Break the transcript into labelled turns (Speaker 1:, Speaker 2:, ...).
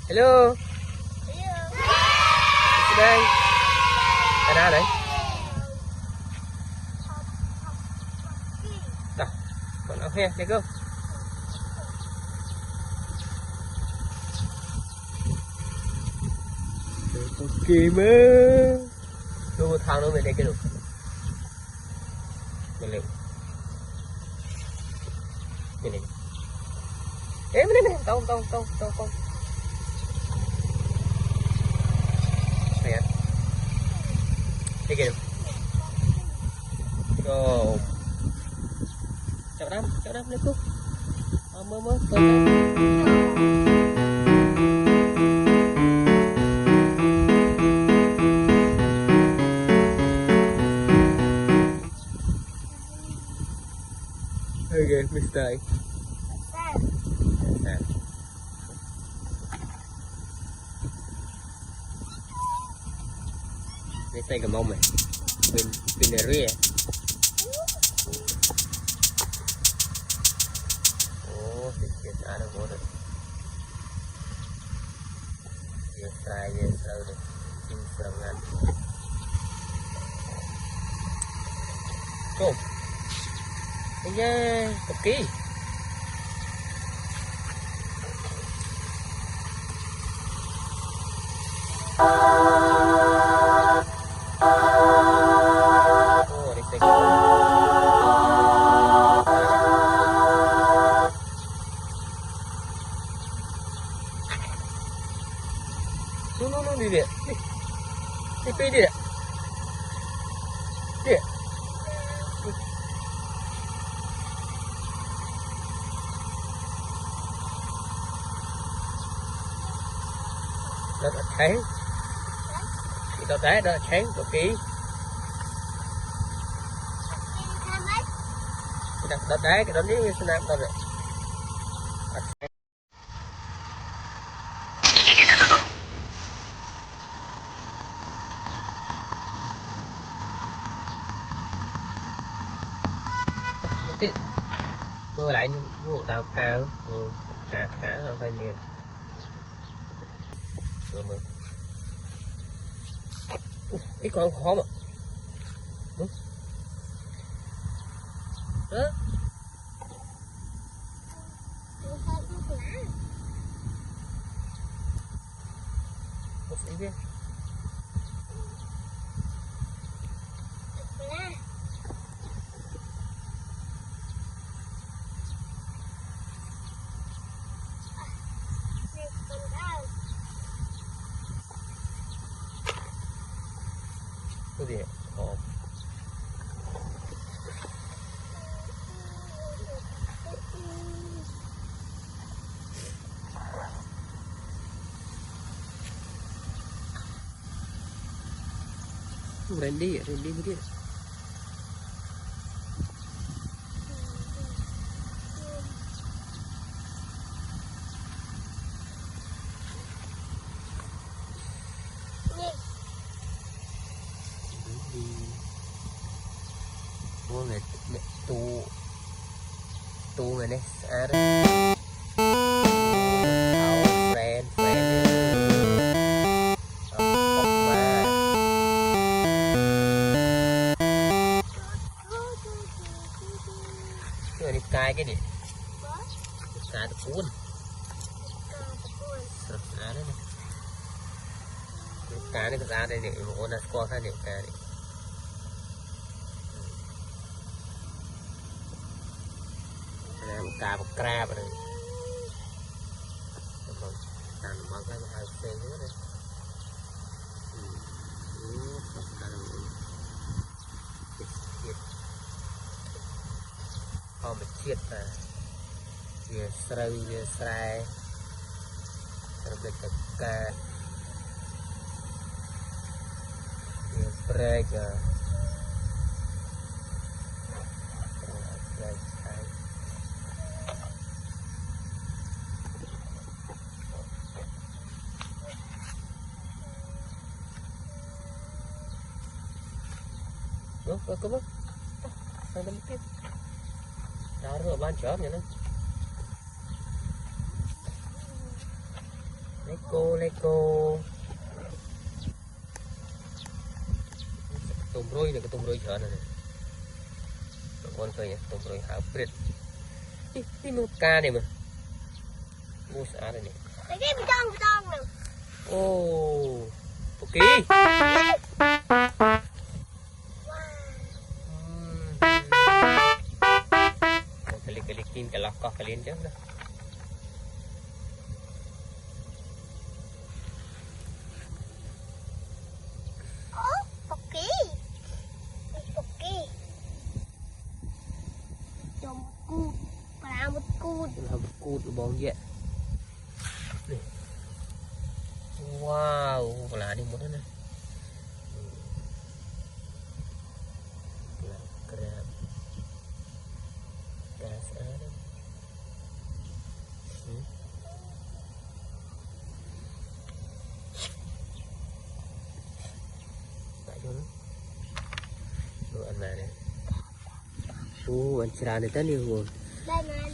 Speaker 1: Hello. Đây. Ở đâu đấy? Đó. Còn ok, let's go. Ok mơ. Tôi thang nó về đây cái được. Mình lên. Mình lên. Ê, mình lên. Tông. Nè. Đây kìa. Go. Chào đám lên cô. Mơ. Okay, Mr. Let's take a moment. Been the rear. Oh, this is out of order. Yes, slowly. In from that. Go. Yeah, okay. No, đi đi. Đi. Đi. Đó thấy. Đó thấy đó thấy một ký. Đó thấy cái đó nếu như sẽ làm đâu rồi. Mua lại mua tàu cao cả không phải nhiều ít con khó mà đó một tí viên cái gì Randy mới đi mua người tu người này à đó đi cài cái gì cài tập cuốn à đấy cài này cái đây này một con là qua cái này cài này cà một cà vào đây làm món cái hai xe nữa đây họ bị chết à về sợi về sài rồi bị cà về spray cả có mất sang đâm tiếp đó rồi ban chớp vậy đó lấy cô tôm rối này cái tôm rối chở này con cây tôm rối hảo bệt cái nút ca này mà mua xả đây này
Speaker 2: cái trong này
Speaker 1: ô ok cái kim cái lọc có cái liên chứ đó làm cút bóng vậy wow là đi một đó này crab cá sả đấy tại chỗ đồ ăn này này ăn trà này tất nhiên luôn
Speaker 2: đây này